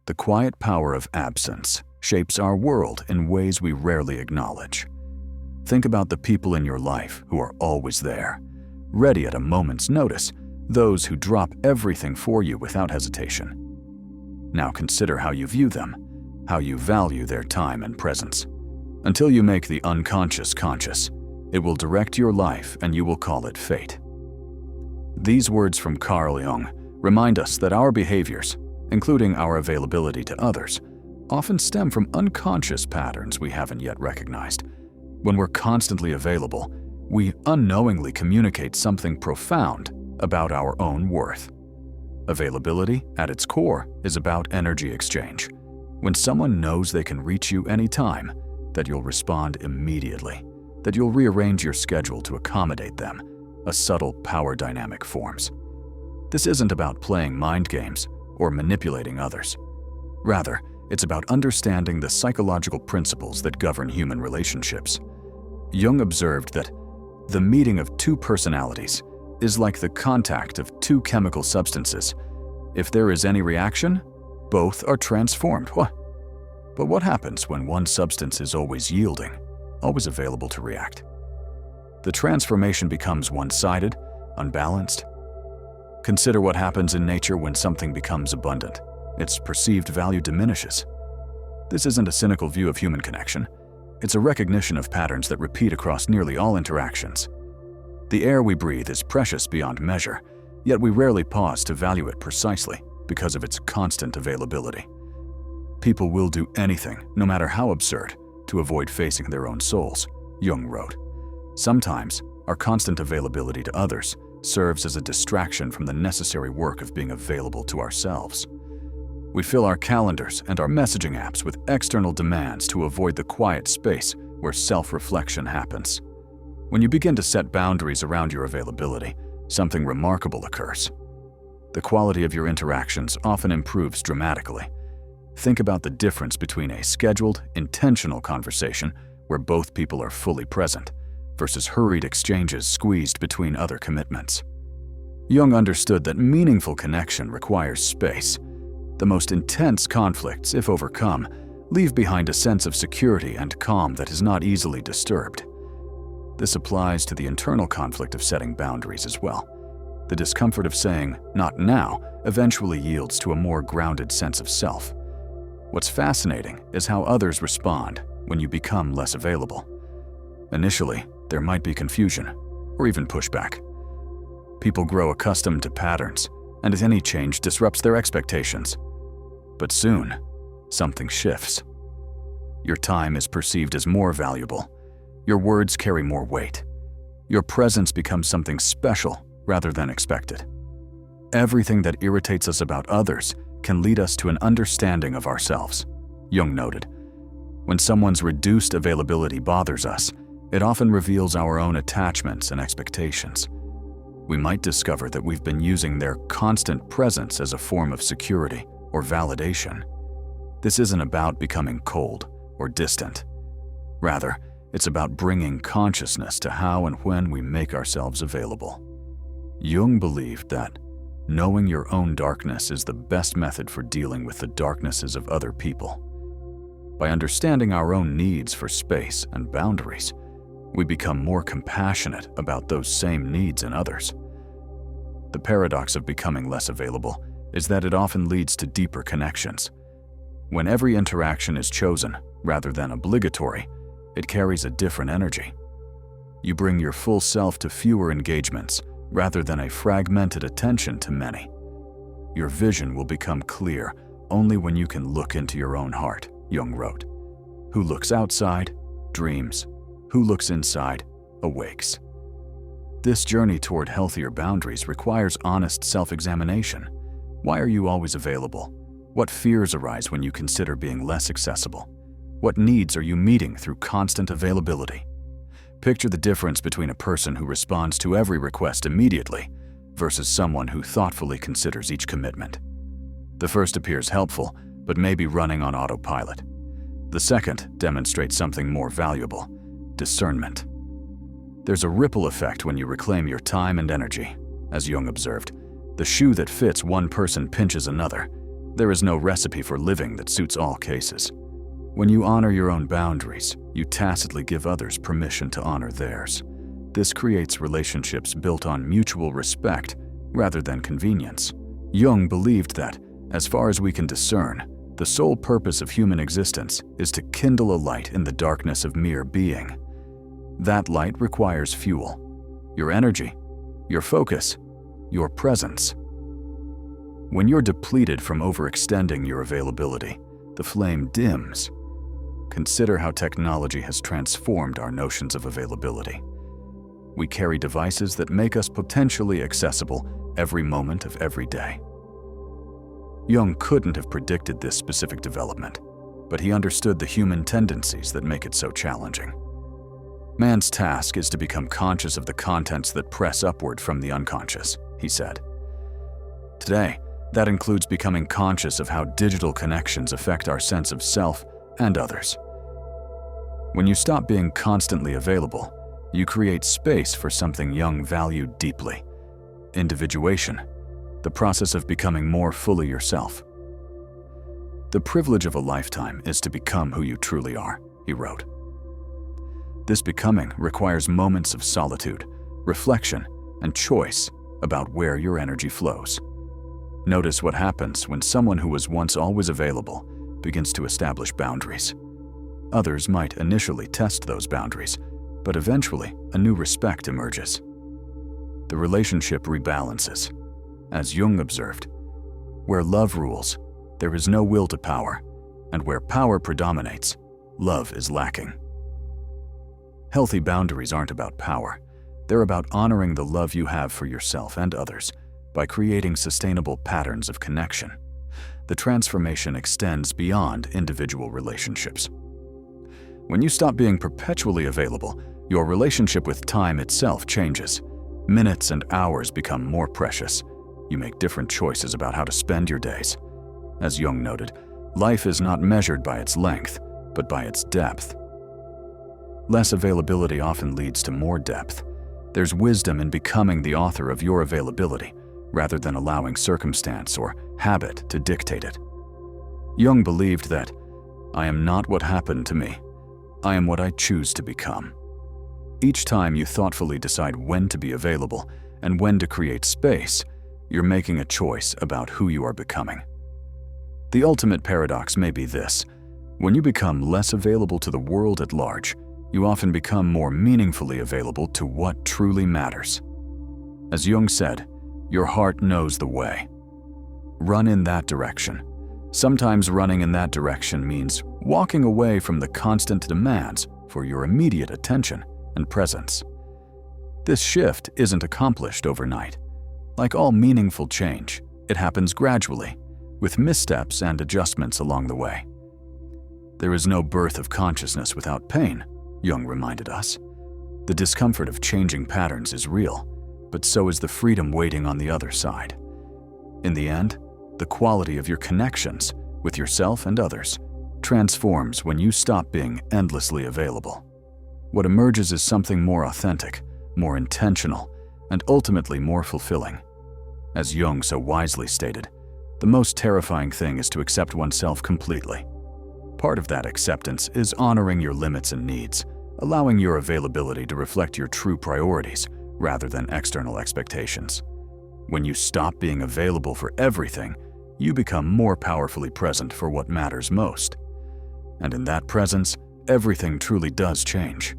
The quiet power of absence shapes our world in ways we rarely acknowledge. Think about the people in your life who are always there, ready at a moment's notice, those who drop everything for you without hesitation. Now consider how you view them, how you value their time and presence. Until you make the unconscious conscious, it will direct your life and you will call it fate. These words from Carl Jung remind us that our behaviors, including our availability to others, often stem from unconscious patterns we haven't yet recognized. When we're constantly available, we unknowingly communicate something profound about our own worth. Availability, at its core, is about energy exchange. When someone knows they can reach you anytime, that you'll respond immediately, that you'll rearrange your schedule to accommodate them, a subtle power dynamic forms. This isn't about playing mind games or manipulating others. Rather, it's about understanding the psychological principles that govern human relationships. Jung observed that the meeting of two personalities is like the contact of two chemical substances. If there is any reaction, both are transformed. But what happens when one substance is always yielding, always available to react? The transformation becomes one-sided, unbalanced. Consider what happens in nature when something becomes abundant. Its perceived value diminishes. This isn't a cynical view of human connection. It's a recognition of patterns that repeat across nearly all interactions. The air we breathe is precious beyond measure, yet we rarely pause to value it precisely because of its constant availability. People will do anything, no matter how absurd, to avoid facing their own souls, Jung wrote. Sometimes, our constant availability to others serves as a distraction from the necessary work of being available to ourselves. We fill our calendars and our messaging apps with external demands to avoid the quiet space where self-reflection happens. When you begin to set boundaries around your availability, something remarkable occurs. The quality of your interactions often improves dramatically. Think about the difference between a scheduled, intentional conversation where both people are fully present versus hurried exchanges squeezed between other commitments. Jung understood that meaningful connection requires space. The most intense conflicts, if overcome, leave behind a sense of security and calm that is not easily disturbed. This applies to the internal conflict of setting boundaries as well. The discomfort of saying, "not now," eventually yields to a more grounded sense of self. What's fascinating is how others respond when you become less available. Initially, there might be confusion, or even pushback. People grow accustomed to patterns, and any change disrupts their expectations. But soon, something shifts. Your time is perceived as more valuable. Your words carry more weight. Your presence becomes something special rather than expected. Everything that irritates us about others can lead us to an understanding of ourselves, Jung noted. When someone's reduced availability bothers us, it often reveals our own attachments and expectations. We might discover that we've been using their constant presence as a form of security or validation. This isn't about becoming cold or distant. Rather, it's about bringing consciousness to how and when we make ourselves available. Jung believed that knowing your own darkness is the best method for dealing with the darknesses of other people. By understanding our own needs for space and boundaries, we become more compassionate about those same needs in others. The paradox of becoming less available is that it often leads to deeper connections. When every interaction is chosen rather than obligatory, it carries a different energy. You bring your full self to fewer engagements rather than a fragmented attention to many. Your vision will become clear only when you can look into your own heart, Jung wrote. Who looks outside, dreams. Who looks inside, awakes. This journey toward healthier boundaries requires honest self-examination. Why are you always available? What fears arise when you consider being less accessible? What needs are you meeting through constant availability? Picture the difference between a person who responds to every request immediately versus someone who thoughtfully considers each commitment. The first appears helpful, but may be running on autopilot. The second demonstrates something more valuable: discernment. There's a ripple effect when you reclaim your time and energy. As Jung observed, the shoe that fits one person pinches another. There is no recipe for living that suits all cases. When you honor your own boundaries, you tacitly give others permission to honor theirs. This creates relationships built on mutual respect rather than convenience. Jung believed that, as far as we can discern, the sole purpose of human existence is to kindle a light in the darkness of mere being. That light requires fuel, your energy, your focus, your presence. When you're depleted from overextending your availability, the flame dims. Consider how technology has transformed our notions of availability. We carry devices that make us potentially accessible every moment of every day. Jung couldn't have predicted this specific development, but he understood the human tendencies that make it so challenging. Man's task is to become conscious of the contents that press upward from the unconscious, he said. Today, that includes becoming conscious of how digital connections affect our sense of self and others. When you stop being constantly available, you create space for something Jung valued deeply: individuation, the process of becoming more fully yourself. The privilege of a lifetime is to become who you truly are, he wrote. This becoming requires moments of solitude, reflection, and choice about where your energy flows. Notice what happens when someone who was once always available begins to establish boundaries. Others might initially test those boundaries, but eventually a new respect emerges. The relationship rebalances. As Jung observed, where love rules, there is no will to power, and where power predominates, love is lacking. Healthy boundaries aren't about power. They're about honoring the love you have for yourself and others by creating sustainable patterns of connection. The transformation extends beyond individual relationships. When you stop being perpetually available, your relationship with time itself changes. Minutes and hours become more precious. You make different choices about how to spend your days. As Jung noted, life is not measured by its length, but by its depth. Less availability often leads to more depth. There's wisdom in becoming the author of your availability, rather than allowing circumstance or habit to dictate it. Jung believed that, "I am not what happened to me. I am what I choose to become." Each time you thoughtfully decide when to be available and when to create space, you're making a choice about who you are becoming. The ultimate paradox may be this: when you become less available to the world at large, you often become more meaningfully available to what truly matters. As Jung said, your heart knows the way. Run in that direction. Sometimes running in that direction means walking away from the constant demands for your immediate attention and presence. This shift isn't accomplished overnight. Like all meaningful change, it happens gradually, with missteps and adjustments along the way. There is no birth of consciousness without pain, Jung reminded us. The discomfort of changing patterns is real, but so is the freedom waiting on the other side. In the end, the quality of your connections with yourself and others transforms when you stop being endlessly available. What emerges is something more authentic, more intentional, and ultimately more fulfilling. As Jung so wisely stated, the most terrifying thing is to accept oneself completely. Part of that acceptance is honoring your limits and needs, allowing your availability to reflect your true priorities rather than external expectations. When you stop being available for everything, you become more powerfully present for what matters most. And in that presence, everything truly does change.